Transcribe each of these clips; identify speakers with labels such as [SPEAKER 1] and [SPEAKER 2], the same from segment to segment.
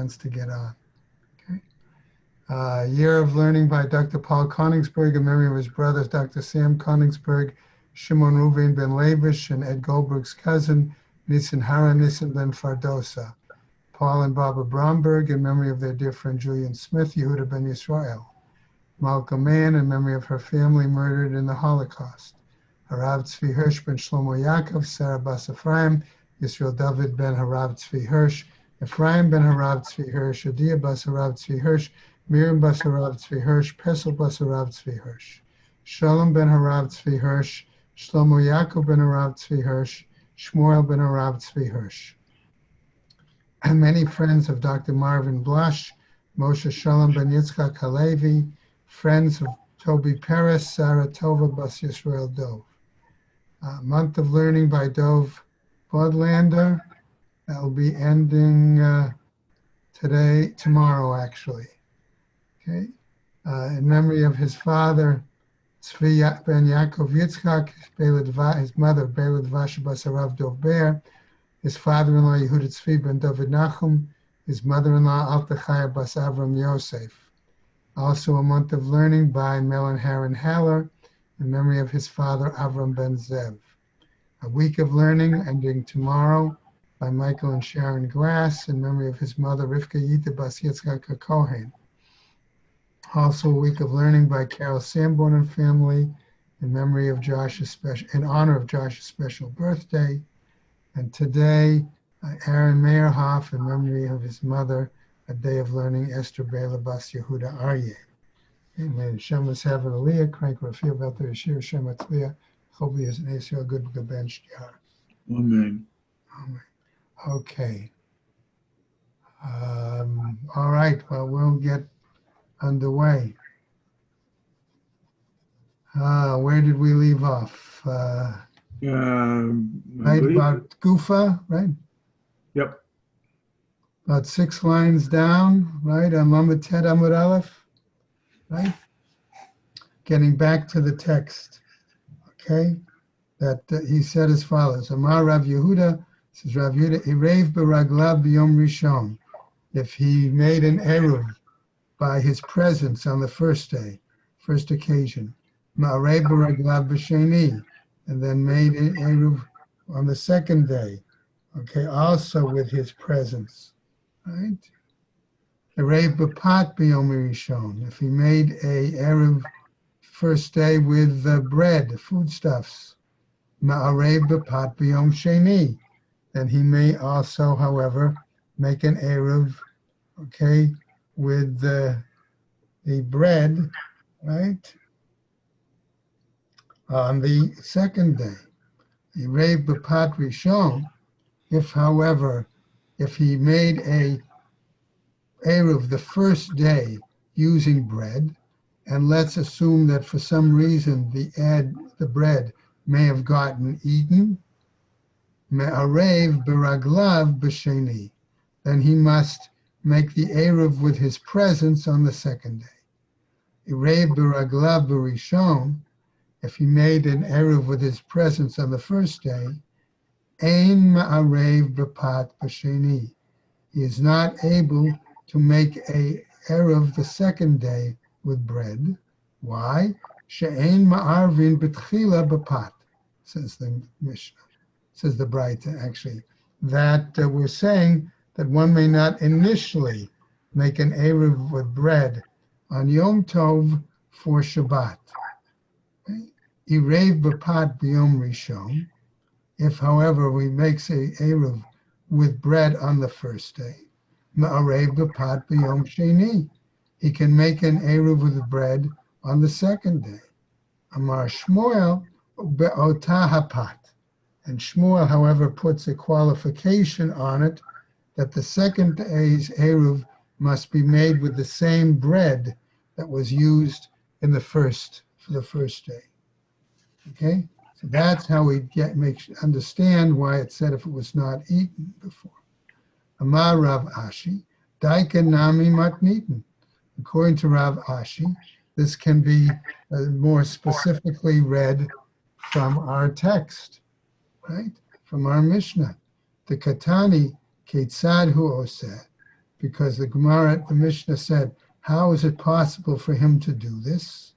[SPEAKER 1] to get on. Okay. Year of Learning by Dr. Paul Koningsberg in memory of his brothers, Dr. Sam Koningsberg, Shimon Ruvain ben Levish, and Ed Goldberg's cousin, Nissen Hara Nissen ben Fardosa. Paul and Barbara Bromberg in memory of their dear friend Julian Smith, Yehuda ben Yisrael. Malcolm Mann in memory of her family murdered in the Holocaust. Harav Tzvi Hirsch ben Shlomo Yaakov, Sarah Bas Ephraim, Yisrael David ben Harav Tzvi Hirsch, Ephraim ben Harav Tzvi Hirsch, Adia Bas Harav Tzvi Hirsch, Miriam Bas Harav Tzvi Hirsch, Pesel Bas Harav Tzvi Hirsch, Shalom ben Harav Tzvi Hirsch, Shlomo Yaakov ben Harav Tzvi Hirsch, Shmuel ben Harav Tzvi Hirsch. And many friends of Dr. Marvin Blush, Moshe Shalom ben Yitzchak Halevi, friends of Toby Peres, Sarah Tova Bas Yisrael Dov. Month of Learning by Dov Bodlander. That will be ending tomorrow actually. Okay. In memory of his father, Tzvi ben Yaakov Yitzchak, his mother, Bela Dvash Bas Harav Dov Ber, his father-in-law, Yehuda Tzvi ben David Nachum, his mother-in-law, Alta Chaya Bas Avram Yosef. Also a month of learning by Melon Haran Haller, in memory of his father, Avram ben Zev. A week of learning ending tomorrow by Michael and Sharon Glass, in memory of his mother, Rivka Yita Bas Yitzchak Kohen. Also a week of learning by Carol Sanborn and family, in memory of in honor of Josh's special birthday. And today, Aaron Meyerhoff, in memory of his mother, a day of learning, Esther Bela Bas Yehuda Aryeh. May Hashem was having Aliyah, Crank Rafir Belter Yashir Shem Atzliah, Chobi is an Israel good bench jar.
[SPEAKER 2] Amen.
[SPEAKER 1] Okay. All right, well, we'll get underway. Where did we leave off? Right about Gufa, right?
[SPEAKER 2] Yep.
[SPEAKER 1] About 6 lines down, right, on Lamed Tet Amud Aleph, right? Getting back to the text, okay? That he said as follows: Amar Rav Yehuda, says Rav Yehuda, Erev beraglav b'yom rishon. If he made an eruv by his presence on the first day, first occasion, ma'arev beraglav b'sheni, and then made an eruv on the second day, okay, also with his presence, right? Erev b'pat b'yom rishon. If he made a eruv first day with bread, foodstuffs, ma'arev b'pat b'yom sheni, then he may also, however, make an eruv, okay, with the bread, right, on the second day. Erev b'pat rishon. If, however, if he made a eruv the first day using bread, and let's assume that for some reason the bread may have gotten eaten, me'arev beraglav b'sheni, then he must make the eruv with his presence on the second day. Erev beraglav b'rishon, if he made an eruv with his presence on the first day, ein ma'arev b'pat b'sheni. He is not able to make a eruv the second day with bread. Why? She'ein ma'arvin b'tchila b'pat, says the Mishnah, says the Braita actually, that we're saying that one may not initially make an eruv with bread on Yom Tov for Shabbat. Erev b'pat b'yom rishon. If, however, we make a eruv with bread on the first day, ma'arev b'pat b'yom sheni, he can make an eruv with bread on the second day. Amar Shmuel be'otah hapat. And Shmuel, however, puts a qualification on it that the second day's eruv must be made with the same bread that was used for the first day. Okay, so that's how we understand why it said if it was not eaten before. Amar Rav Ashi, Daika Nami Matnitin. According to Rav Ashi, this can be more specifically read from our text, right? From our Mishnah. The Katani Ketzad Hu Oseh. because the Gemara, the Mishnah said, how is it possible for him to do this?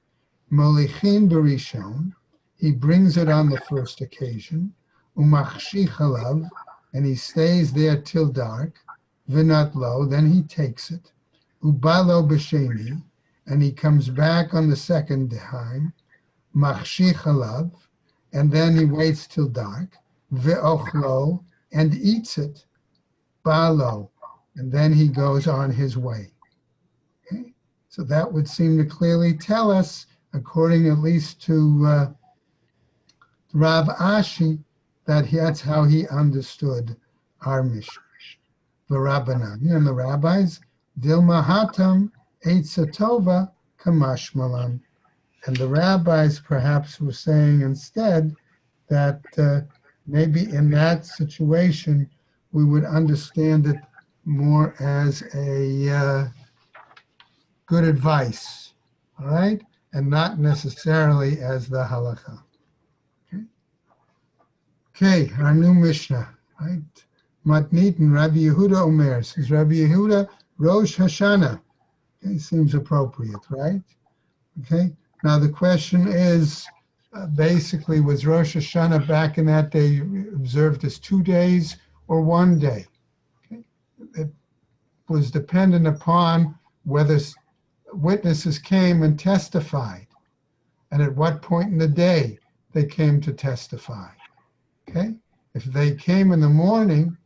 [SPEAKER 1] Molichin berishon, he brings it on the first occasion, umachshich alav, and he stays there till dark, vinat lo, then he takes it, ubalo b'sheni, and he comes back on the second time, machshich alav, and then he waits till dark, ve'ochlo, and eats it, balo, and then he goes on his way. Okay? So that would seem to clearly tell us, according at least to Rav Ashi, that that's how he understood our Mishnah. The Rabbanan and the rabbis, Dilma Hatam Eitza Tova Kamashmalan. And the rabbis perhaps were saying instead that maybe in that situation we would understand it more as a good advice, all right, and not necessarily as the halakha. Okay, our new Mishnah, right? Matnit and Rabbi Yehuda Omer, says Rabbi Yehuda, Rosh Hashanah. Okay, seems appropriate, right? Okay, now the question is, basically, was Rosh Hashanah back in that day observed as 2 days or 1 day? Okay. It was dependent upon whether witnesses came and testified, and at what point in the day they came to testify. Okay, if they came in the morning,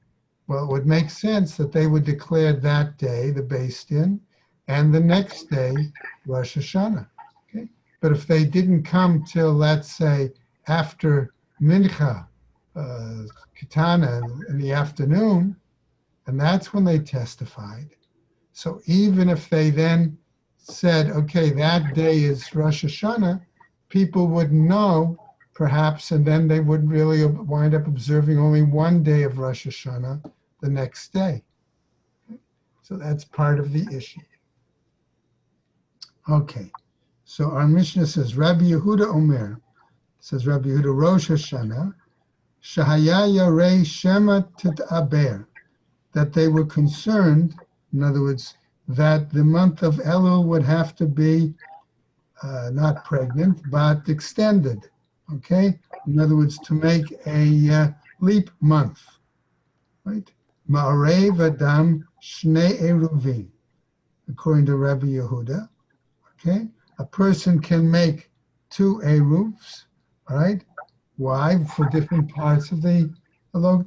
[SPEAKER 1] well, it would make sense that they would declare that day the Beis Din, and the next day Rosh Hashanah. Okay, but if they didn't come till, let's say, after Mincha, Kitana in the afternoon, and that's when they testified. So even if they then said, okay, that day is Rosh Hashanah, people would know perhaps, and then they would really wind up observing only 1 day of Rosh Hashanah the next day. So that's part of the issue. Okay, so our Mishnah says, Rabbi Yehuda Omer, says Rabbi Yehuda, Rosh Hashanah, Shahaya Yarei Shema Titaber, that they were concerned, in other words, that the month of Elul would have to be not pregnant, but extended. Okay, in other words, to make a leap month, right? Ma'arev Adam Shnei Eruvin, according to Rabbi Yehuda. Okay, a person can make 2 eruvs, all right? Why? For different parts of the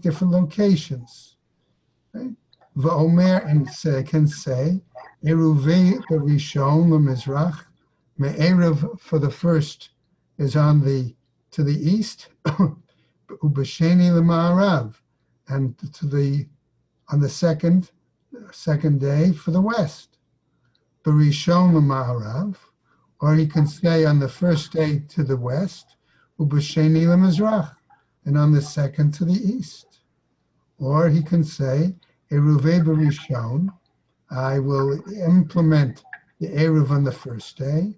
[SPEAKER 1] different locations. Right? Va'omer, and can say Eruvei Berishon LeMizrach, Me'erev for the first is on the to the east, ubasheni l'ma'arav, and on the second day for the west, berishon l'ma'arav, or he can say on the first day to the west, ubasheni l'mizrach, and on the second to the east, or he can say eruvei berishon, I will implement the eruv on the first day,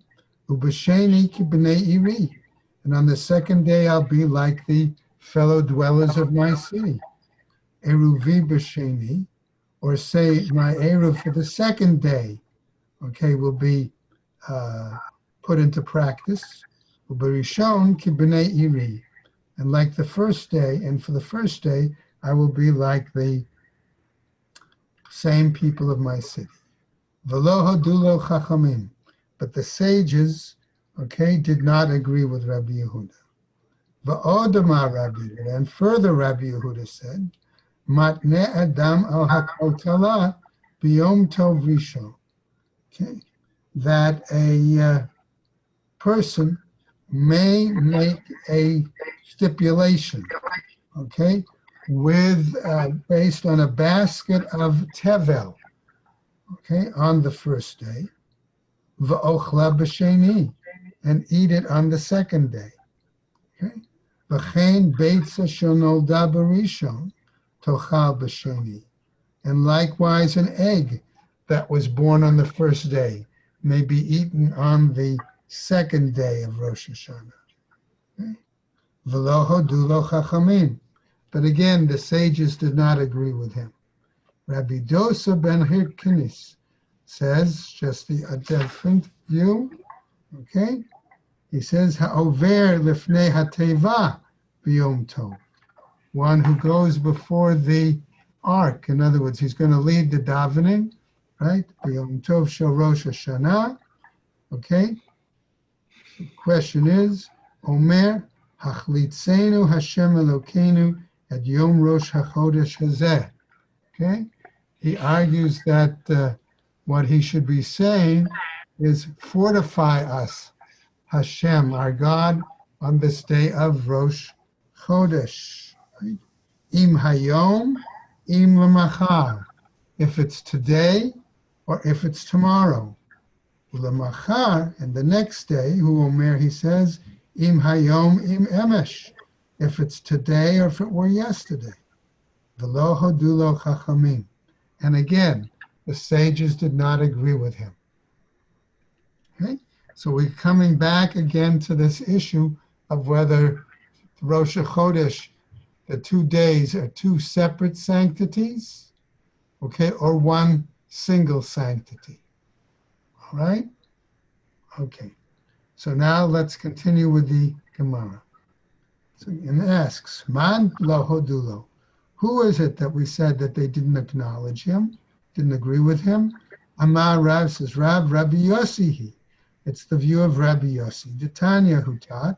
[SPEAKER 1] ubasheni ki b'nei iri, and on the second day, I'll be like the fellow dwellers of my city. Eruvi b'sheni, or say my eruv for the second day, okay, will be put into practice. Uberishon ki b'nei iri, and like the first day, and for the first day, I will be like the same people of my city. V'lo hodulo chachamim, but the sages, okay, did not agree with Rabbi Yehuda. Va'odama Rabbi Yehuda, and further Rabbi Yehuda said, Matne Adam al hakotala biyom tov rishon. Okay, that a person may make a stipulation, okay, with based on a basket of tevel, okay, on the first day, va'ochla b'sheni, and eat it on the second day. Okay, v'chein beitza shonolda b'rishon tochal b'sheni, and likewise an egg that was born on the first day may be eaten on the second day of Rosh Hashanah. Okay? V'lo hodu lo chachamim, but again the sages did not agree with him. Rabbi Dosa ben Hirkinis says, just a different view, okay? He says, Ha'over lifnei hateva b'yom tov. One who goes before the ark. In other words, he's going to lead the davening, right? B'yom tov shel Rosh Hashanah, okay? The question is, Omer, Hachlitzenu Hashem Elokeinu at Yom Rosh HaChodesh Hazeh. Okay? He argues that what he should be saying is fortify us, Hashem, our God, on this day of Rosh Chodesh. Right? Im Hayom, Im Lamachar. If it's today or if it's tomorrow. Ulamachar, and the next day, who Omer, he says, Im Hayom, Im Emesh. If it's today or if it were yesterday. V'lo hodulo chachamim. And again, the sages did not agree with him. Okay? So we're coming back again to this issue of whether Rosh Chodesh, the 2 days, are 2 separate sanctities, okay, or one single sanctity. All right? Okay. So now let's continue with the Gemara. So it asks, Man lo hodulo. Who is it that we said that they didn't acknowledge him, didn't agree with him? Amar Rav says, Rabbi Yossi. It's the view of Rabbi Yossi. The Tanya who taught,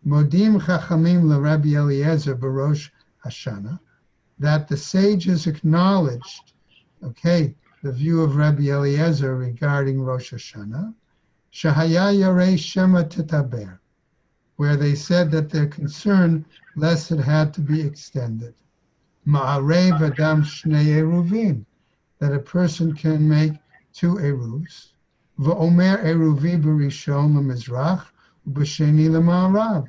[SPEAKER 1] Modim Chachamim la Rabbi Eliezer Barosh Hashanah, that the sages acknowledged, okay, the view of Rabbi Eliezer regarding Rosh Hashanah, Shahaya Yarei Shema Titaber, where they said that they're concerned lest it had to be extended. Ma'arev Adam Shnei Eruvin, that a person can make 2 eruvs. V'omer eruvi b'rishon l'mizrach, u'b'sheni l'ma'arav.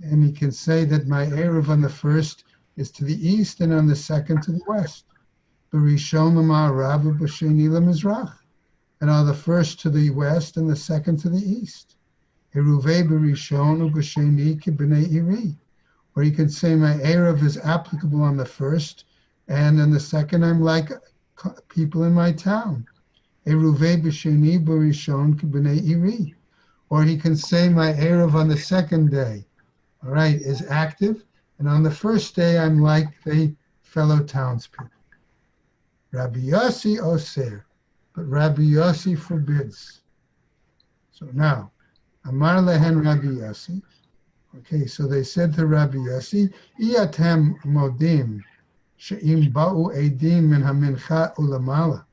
[SPEAKER 1] And he can say that my eruv on the first is to the east and on the second to the west. B'rishon l'ma'arav, u'b'sheni l'mizrach. And on the first to the west and the second to the east. Eruvei b'rishon u'b'sheni k'b'nei iri. Or you can say my eruv is applicable on the first, and in the second I'm like people in my town. Eruvei b'sheni b'rishon k'b'nei iri. Or he can say my eruv on the second day, all right, is active, and on the first day I'm like the fellow townspeople. Rabbi Yossi oser, but Rabbi Yossi forbids. So now, Amar lehen Rabbi Yossi. Okay, so they said to Rabbi Yossi, Iatem modim she'im ba'u edim min hamincha ulamala.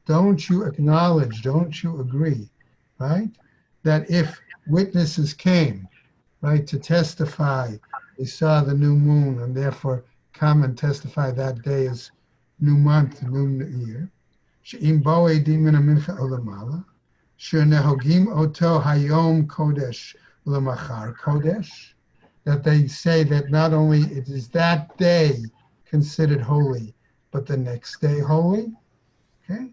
[SPEAKER 1] Don't you acknowledge, don't you agree, right, that if witnesses came, right, to testify, they saw the new moon and therefore come and testify that day is new month, new year. She'im ba'u edim min hamincha ulamala. She'nehogim oto hayom kodesh Lamachar Kodesh, that they say that not only it is that day considered holy, but the next day holy. Okay?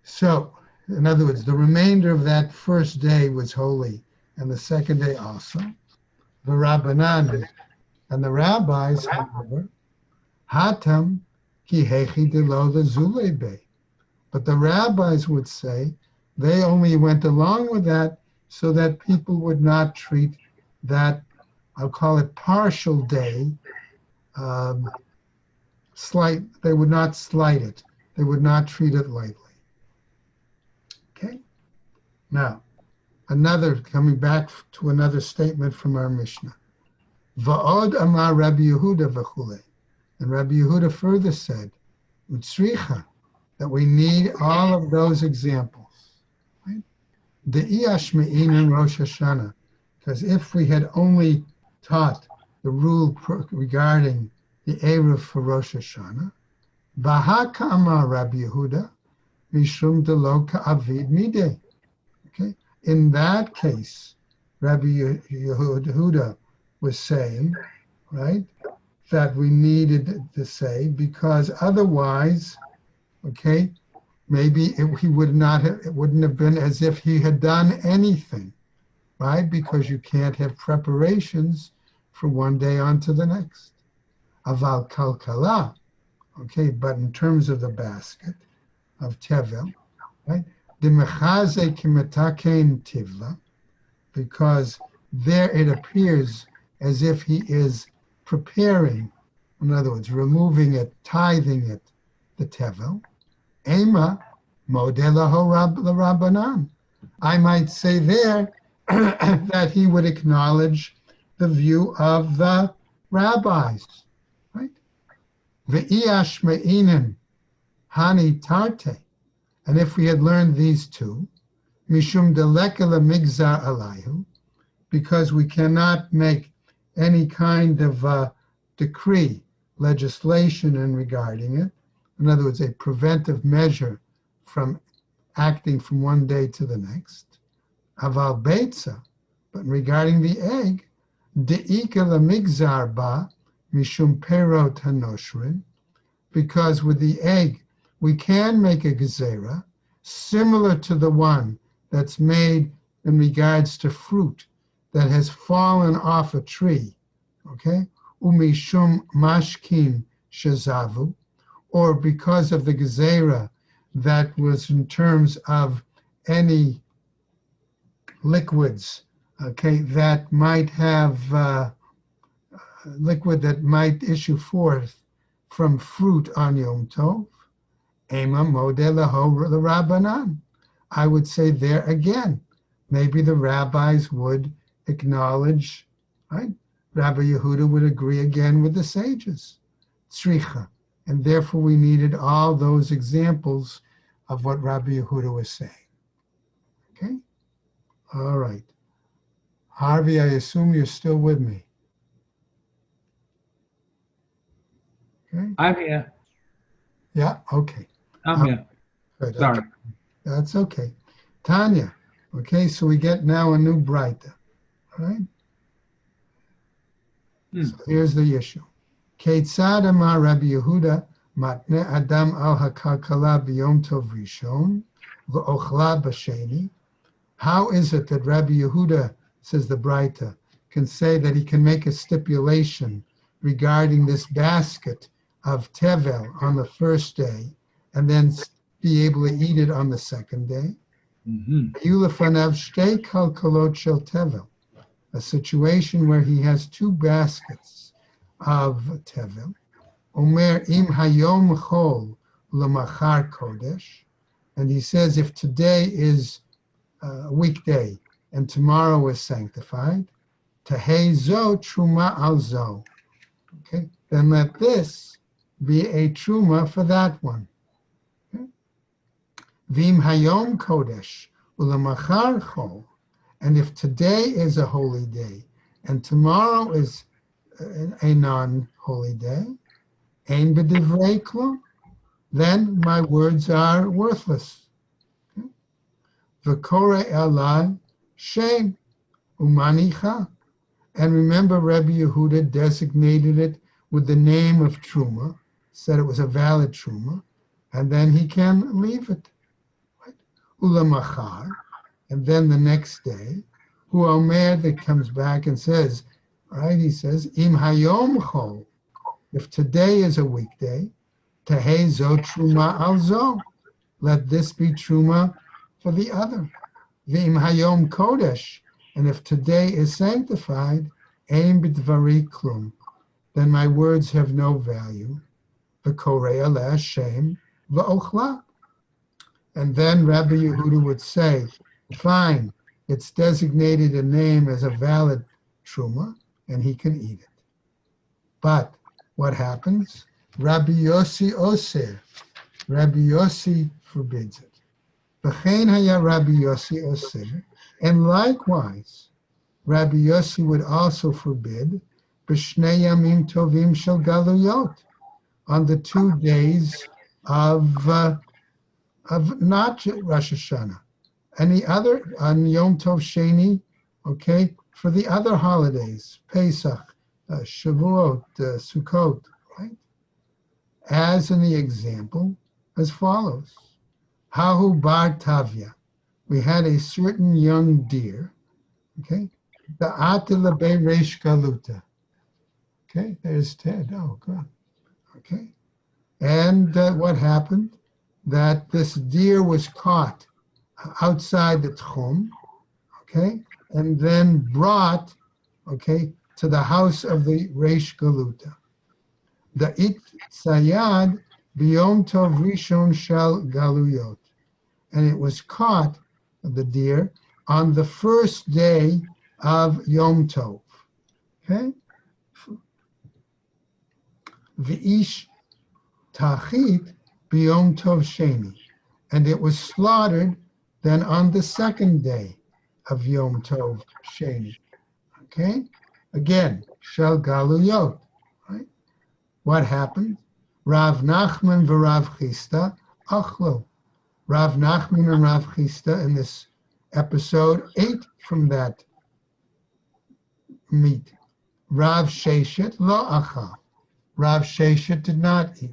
[SPEAKER 1] So, in other words, the remainder of that first day was holy, and the second day also. The Rabbanan, and the rabbis, however, Hatam ki hechi delo lezulebe. But the rabbis would say they only went along with that so that people would not treat that, I'll call it partial day, they would not slight it. They would not treat it lightly. Okay? Now, coming back to another statement from our Mishnah. Va'od amar Rabbi Yehuda v'chule. And Rabbi Yehuda further said, Utsricha, that we need all of those examples. The Iyashme'in in Rosh Hashanah, because if we had only taught the rule regarding the Eruv for Rosh Hashanah, Baha Ka'amar Rabbi Yehuda, Mishum Delo Ka'avid Mideh. Okay, in that case, Rabbi Yehuda was saying, right, that we needed to say because otherwise, okay, maybe it wouldn't have been as if he had done anything, right? Because you can't have preparations from one day on to the next. Aval kalkala, Okay, but in terms of the basket of tevel, right? Demechaze kimetakein tivla, because there it appears as if he is preparing, in other words, removing it, tithing it, the tevel. Ema modelaho rabbanan. I might say there that he would acknowledge the view of the rabbis, right? Ve'iash me'inin hani tarte. And if we had learned these two, mishum delekela migzar alayhu, because we cannot make any kind of decree, legislation in regarding it. In other words, a preventive measure from acting from one day to the next. Aval beitza, but regarding the egg, de'ika lemigzar ba mishum perot hanoshrin, because with the egg we can make a gezerah similar to the one that's made in regards to fruit that has fallen off a tree, okay? Umishum mashkin shazavu, or because of the gezerah that was in terms of any liquids, okay, that might have liquid that might issue forth from fruit on Yom Tov. Ema modelaho rabbanan. I would say there again, maybe the rabbis would acknowledge, right? Rabbi Yehuda would agree again with the sages, tzricha. And therefore we needed all those examples of what Rabbi Yehuda was saying. Okay? All right. Harvey, I assume you're still with me. Okay?
[SPEAKER 2] I'm here.
[SPEAKER 1] Yeah, okay.
[SPEAKER 2] I'm here.
[SPEAKER 1] Good.
[SPEAKER 2] Sorry.
[SPEAKER 1] Okay. That's okay. Tanya, okay, so we get now a new Braita, all right? So here's the issue. Keitzad amar Rabbi Yehuda matne adam al hakalkala b'yom tov rishon v'ochla b'sheni. How is it that Rabbi Yehuda, says the Braita, can say that he can make a stipulation regarding this basket of tevel on the first day and then be able to eat it on the second day? Yulafanav shtei kalkalot shel tevel, a situation where he has two baskets of tevel. Omer im hayom chol lemachar kodesh, and he says if today is a weekday and tomorrow is sanctified, tehei zo truma al zo. Okay, then let this be a truma for that one. Okay? Vim hayom kodesh ulamachar chol, and if today is a holy day and tomorrow is a non-holy day, ein b'divrei klum, then my words are worthless. V'korei elad shem umanicha. And remember, Rabbi Yehuda designated it with the name of truma, said it was a valid truma, and then he can leave it. Right? Ulamachar, and then the next day, hu omer, that comes back and says, right, he says, im hayom chol, if today is a weekday, tehei zo truma al zo, let this be truma for the other. V'im hayom kodesh, and if today is sanctified, ein b'dvari klum, then my words have no value. V'korei aleh Hashem v'ochla. And then Rabbi Yehuda would say, fine, it's designated a name as a valid truma, and he can eat it. But what happens? Rabbi Yossi oser. Rabbi Yossi forbids it. V'chein haya Rabbi Yossi oser. And likewise, Rabbi Yossi would also forbid b'shnei yamim tovim shel galuyot, on the 2 days of not Rosh Hashanah, any other, on Yom Tov Sheni, okay, for the other holidays, Pesach, Shavuot, Sukkot, right? As in the example, as follows. Hahu bar tavya, we had a certain young deer, okay, the atila be reish galuta. Okay, there's Ted, oh, good, okay. And what happened? That this deer was caught outside the Tchum, okay, and then brought, okay, to the house of the Reish Galuta. The It Tzayad Biyom Tov Rishon Shel Galuyot. And it was caught, the deer, on the first day of Yom Tov. Okay? V'ish Tachit Biyom Tov Sheni. And it was slaughtered then on the second day of Yom Tov Sheni. Okay? Again, Shel Galuyot. Right? What happened? Rav Nachman v'Rav Chisda achlo. Rav Nachman and Rav Chisda in this episode ate from that meat. Rav Sheshet lo achal. Rav Sheshet did not eat.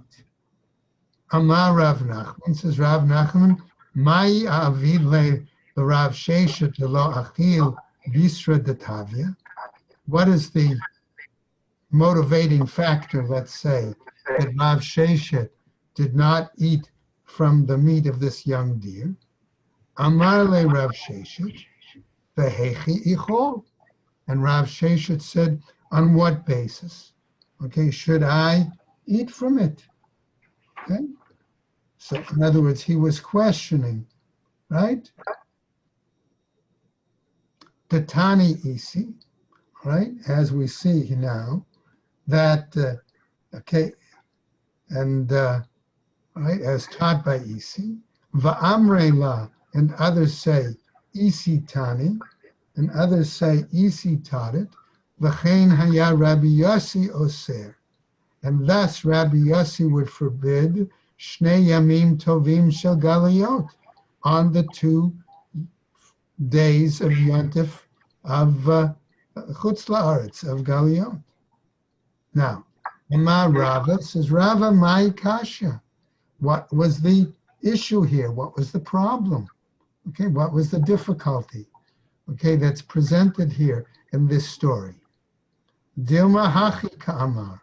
[SPEAKER 1] Amar Rav Nachman, says Rav Nachman, Mai avid le Rav Sheshet lo achil bisra detavia. What is the motivating factor, let's say, that Rav Sheshet did not eat from the meat of this young deer? Amar le Rav Sheshet, vehechi ichol. And Rav Sheshet said, on what basis? Okay, should I eat from it? Okay. So in other words, he was questioning, right? Tatani isi, right? As we see now, that, okay, and right, as taught by isi, va'amre la, and others say isi tani, and others say isi taught it, v'chein haya Rabbi Yossi oser, and thus Rabbi Yossi would forbid Shnei Yamim Tovim Shel Galuyot, on the 2 days of Yontif of Chutz La'aretz, of Galuyot. Now, Emma Rava says, Rava Mai Kasha. What was the issue here? What was the problem? Okay, what was the difficulty? Okay, that's presented here in this story. Dilma Hachi Ka'amar.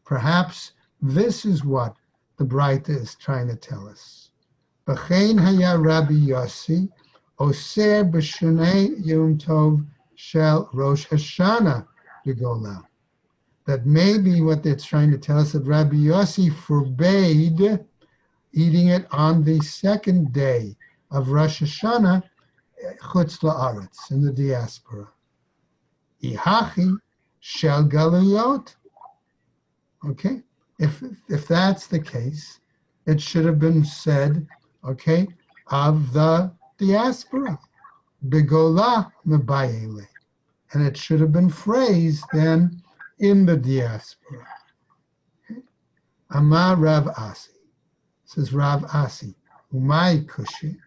[SPEAKER 1] Perhaps this is what the Braita is trying to tell us. B'chein haya Rabbi Yossi oser b'shnei Yom Tov shel Rosh Hashanah b'gola. That maybe what it's trying to tell us, that Rabbi Yossi forbade eating it on the second day of Rosh Hashanah, Chutz La'aretz, in the diaspora. Ihachi shel Galuyot. Okay, if that's the case, it should have been said, okay, of the diaspora, begola mebayele, and it should have been phrased then in the diaspora. Okay? Amar Rav Asi, says Rav Asi, umay kushi,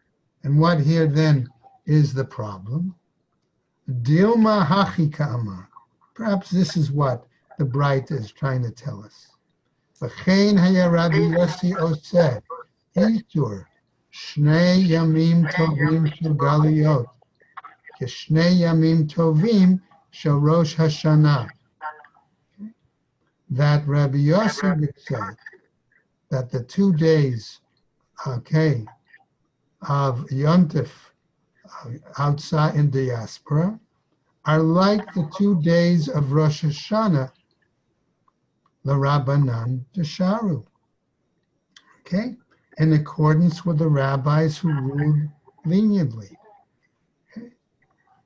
[SPEAKER 1] and what here then is the problem? Dilma hachi ka'amar. Perhaps this is what the Braita is trying to tell us. V'chein haya Rabbi Yossi oseh, itur, shnei yamim tovim shel galuyot, keshnei yamim tovim shel Rosh Hashanah. That Rabbi Yossi would say that the 2 days, okay, of Yontif outside in diaspora are like the 2 days of Rosh Hashanah, L'Rabbanan Desharu. Okay? In accordance with the rabbis who ruled leniently. Okay?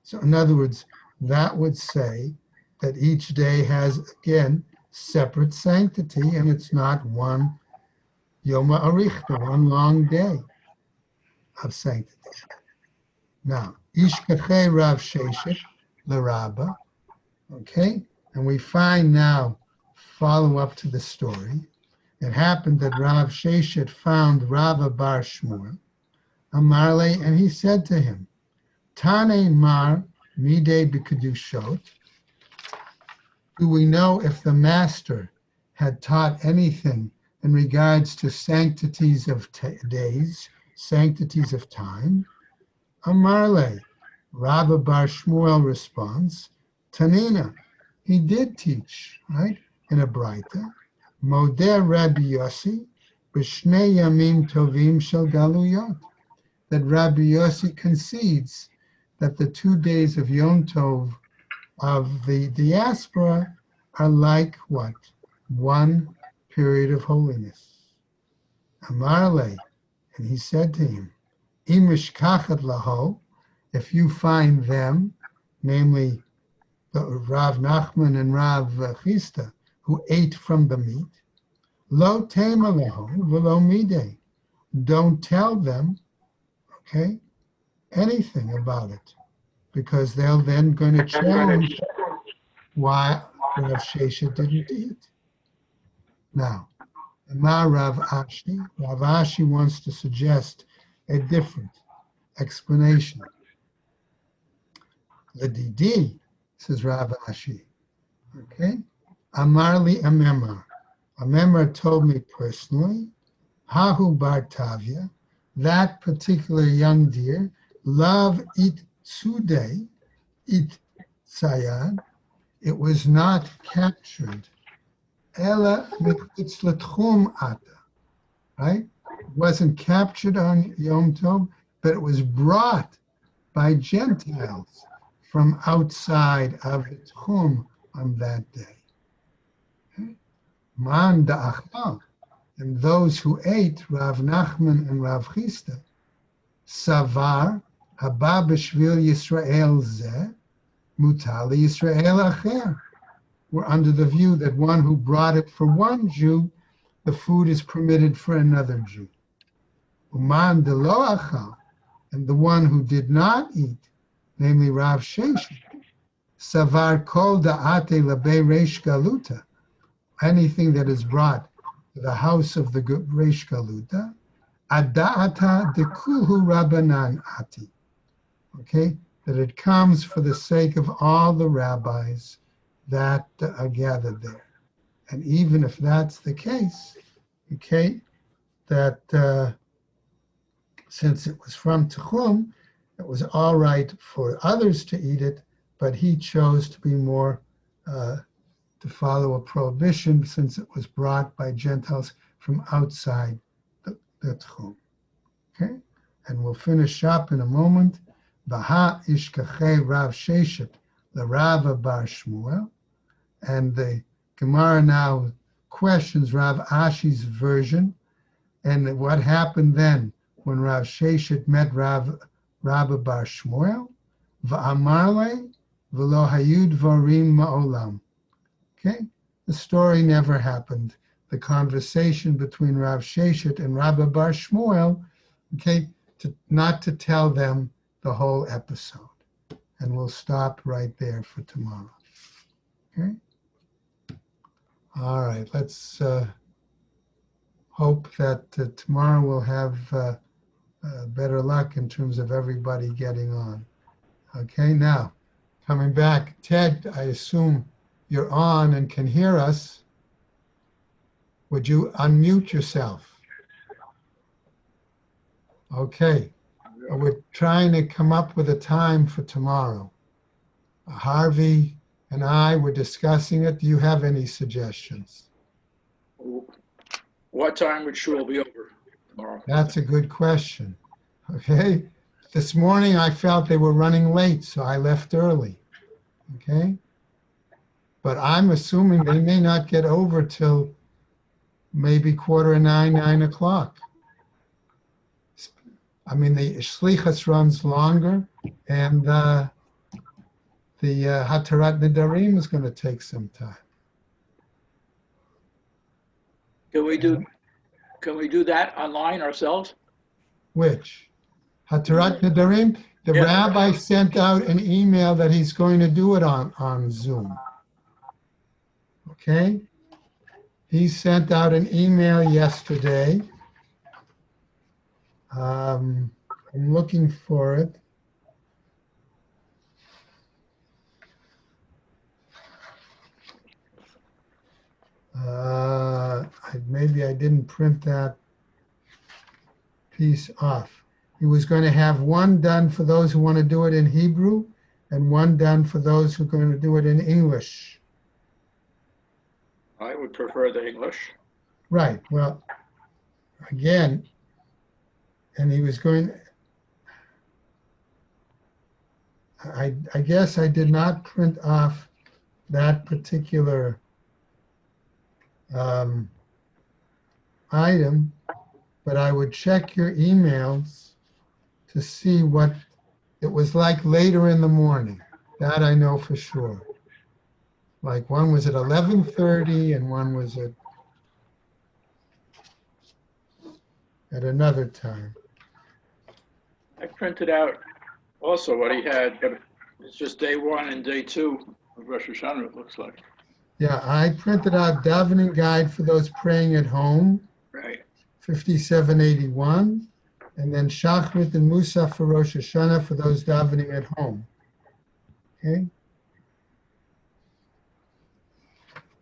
[SPEAKER 1] So in other words, that would say that each day has, again, separate sanctity, and it's not one Yoma Arichta, one long day of sanctity. Now, Ishkachei Rav Sheshet L'Rabba. Okay? And we find now, follow up to the story. It happened that Rav Sheshet found Rava Bar Shmuel, Amarle, and he said to him, Tane Mar Mide B'Kedushot. Do we know if the master had taught anything in regards to sanctities of days, sanctities of time? Amarle, Rava Bar Shmuel responds, Tanina, he did teach, right, in a Braita, Moder Rabbi Yossi, b'shnei yamim tovim shel galuyot, that Rabbi Yossi concedes that the 2 days of Yom Tov of the diaspora are like what? One period of holiness. Amarle, and he said to him, Imish kachat laho, if you find them, namely the Rav Nachman and Rav Chisda, who ate from the meat, lo tema laho v'lo midei, don't tell them, okay, anything about it, because they're then going to challenge why Rav Shesha didn't eat. Now, Rav Ashi wants to suggest a different explanation. The Didi, says Rav Ashi, okay? Amarli Amemar. Amemar told me personally, Hahu Bar Tavia, that particular young deer, love it Tsude, it Sayad, it was not captured. Ela mitzlatchum ata, right? It wasn't captured on Yom Tov, but it was brought by Gentiles from outside of the Tchum on that day. Okay? Man da'achal, and those who ate, Rav Nachman and Rav Chisda, savar haba b'shvil Yisrael zeh, mutali Yisrael acher. We're under the view that one who brought it for one Jew, the food is permitted for another Jew. Uman de lo achal, and the one who did not eat, namely Rav Shesha, savar kol da'ate labe reish galuta, anything that is brought to the house of the reish galuta, ada'ata dekulhu rabbanan ati, okay, that it comes for the sake of all the rabbis that are gathered there. And even if that's the case, okay, that since it was from Tchum, it was all right for others to eat it, but he chose to be more, to follow a prohibition since it was brought by Gentiles from outside the Tchum. Okay, and we'll finish up in a moment. Baha ishkachei Rav Sheshet l'Rava bar Shmuel. And the Gemara now questions Rav Ashi's version and what happened then when Rav Sheshet met Rav bar Shmuel. V'amarle v'lo hayud varim ma'olam. Okay, the story never happened. The conversation between Rav Sheshet and Rav bar Shmuel, okay, not to tell them the whole episode. And we'll stop right there for tomorrow. Okay. All right, let's hope that tomorrow we'll have better luck in terms of everybody getting on. Okay, now, coming back, Ted, I assume you're on and can hear us. Would you unmute yourself? Okay, we're trying to come up with a time for tomorrow. Harvey and I were discussing it. Do you have any suggestions?
[SPEAKER 3] What time would shul be over tomorrow?
[SPEAKER 1] That's a good question. Okay. This morning I felt they were running late, so I left early. Okay. But I'm assuming they may not get over till maybe 8:45, 9 o'clock. I mean, the Shlichus runs longer, and the Hatarat Nedarim is going to take some time.
[SPEAKER 3] Can we do that online ourselves?
[SPEAKER 1] Which? Hatarat Nedarim? The rabbi sent out an email that he's going to do it on Zoom. Okay? He sent out an email yesterday. I'm looking for it. Maybe I didn't print that piece off. He was going to have one done for those who want to do it in Hebrew and one done for those who are going to do it in English.
[SPEAKER 3] I would prefer the English.
[SPEAKER 1] Right. Well, again, and he was going, I guess I did not print off that particular item, but I would check your emails to see what it was like later in the morning. That I know for sure. Like one was at 11:30 and one was at another time.
[SPEAKER 3] I printed out also what he had, but it's just day 1 and day 2 of Rosh Hashanah, it looks like.
[SPEAKER 1] Yeah, I printed out davening guide for those praying at home,
[SPEAKER 3] Right.
[SPEAKER 1] 5781, and then Shachrit and Musaf for Rosh Hashanah for those davening at home. Okay.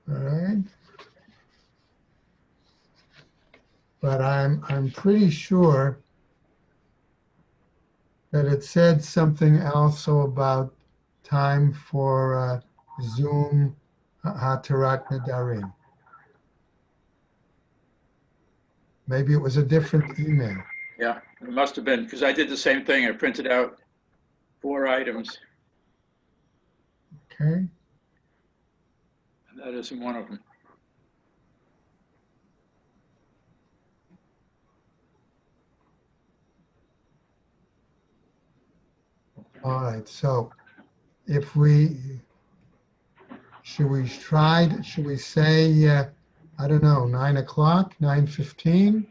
[SPEAKER 1] All right. But I'm pretty sure that it said something also about time for Zoom Hatarat Nedarim. Maybe it was a different email.
[SPEAKER 3] Yeah, it must have been, because I did the same thing. I printed out 4 items,
[SPEAKER 1] Okay.
[SPEAKER 3] and that isn't one of them.
[SPEAKER 1] All right. So if should we say, I don't know, 9 o'clock, 9:15?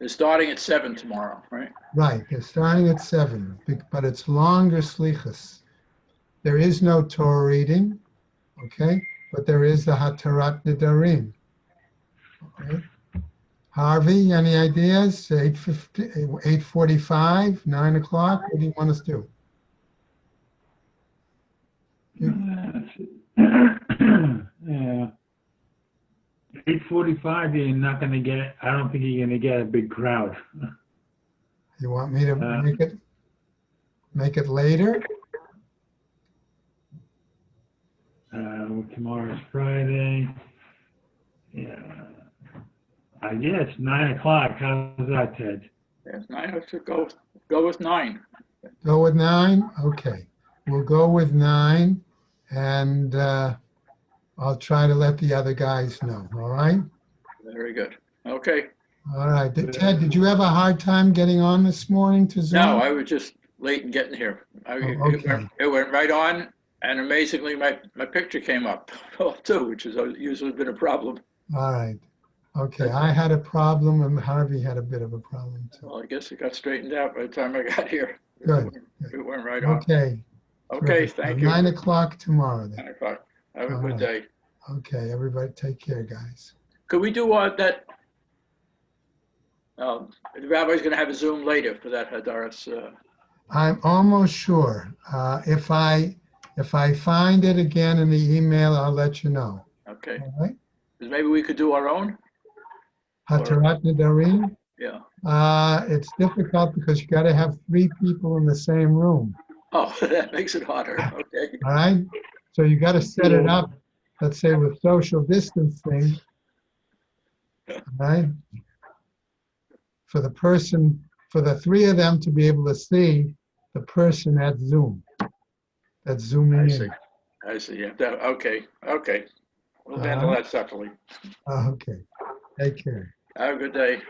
[SPEAKER 3] They're starting at 7 tomorrow, right?
[SPEAKER 1] Right. They're starting at 7, but it's longer slichas. There is no Torah reading, okay? But there is the Hatarat Nedarim. Okay. Harvey, any ideas? 8:50, 8:45, 9 o'clock? What do you want us to do?
[SPEAKER 2] Yeah. 8:45, you're not going to get, I don't think you're going to get a big crowd.
[SPEAKER 1] You want me to make it later?
[SPEAKER 2] Tomorrow's Friday. Yeah. I guess 9 o'clock. How's that, Ted?
[SPEAKER 3] Yes, 9. I should go with 9.
[SPEAKER 1] Go with 9? Okay. We'll go with 9, and I'll try to let the other guys know, all right?
[SPEAKER 3] Very good. Okay.
[SPEAKER 1] All right. Ted, did you have a hard time getting on this morning to Zoom?
[SPEAKER 3] No, I was just late in getting here.
[SPEAKER 1] Okay.
[SPEAKER 3] It went right on, and amazingly, my picture came up too, which has usually been a problem.
[SPEAKER 1] All right. Okay. I had a problem, and Harvey had a bit of a problem, too.
[SPEAKER 3] Well, I guess it got straightened out by the time I got here.
[SPEAKER 1] Good.
[SPEAKER 3] It went right on.
[SPEAKER 1] Okay.
[SPEAKER 3] Okay,
[SPEAKER 1] Terrific.
[SPEAKER 3] thank you.
[SPEAKER 1] 9 o'clock tomorrow,
[SPEAKER 3] 9
[SPEAKER 1] then.
[SPEAKER 3] o'clock. Have a
[SPEAKER 1] All
[SPEAKER 3] good
[SPEAKER 1] right.
[SPEAKER 3] day.
[SPEAKER 1] Okay. Everybody take care, guys.
[SPEAKER 3] Could we do that? The rabbi's going to have a Zoom later for that Hadaras.
[SPEAKER 1] I'm almost sure. If I find it again in the email, I'll let you know.
[SPEAKER 3] Okay.
[SPEAKER 1] All right?
[SPEAKER 3] Maybe we could do our own?
[SPEAKER 1] Hatarat Nedarim.
[SPEAKER 3] Yeah.
[SPEAKER 1] It's difficult because you got to have 3 people in the same room.
[SPEAKER 3] Oh, that makes it harder. Okay.
[SPEAKER 1] All right. So you got to set it up, let's say with social distancing. All right. For the 3 of them to be able to see the person at Zoom. That's zooming in.
[SPEAKER 3] I see. Yeah. Okay. We'll handle that separately.
[SPEAKER 1] Okay. Take care.
[SPEAKER 3] Have a good day.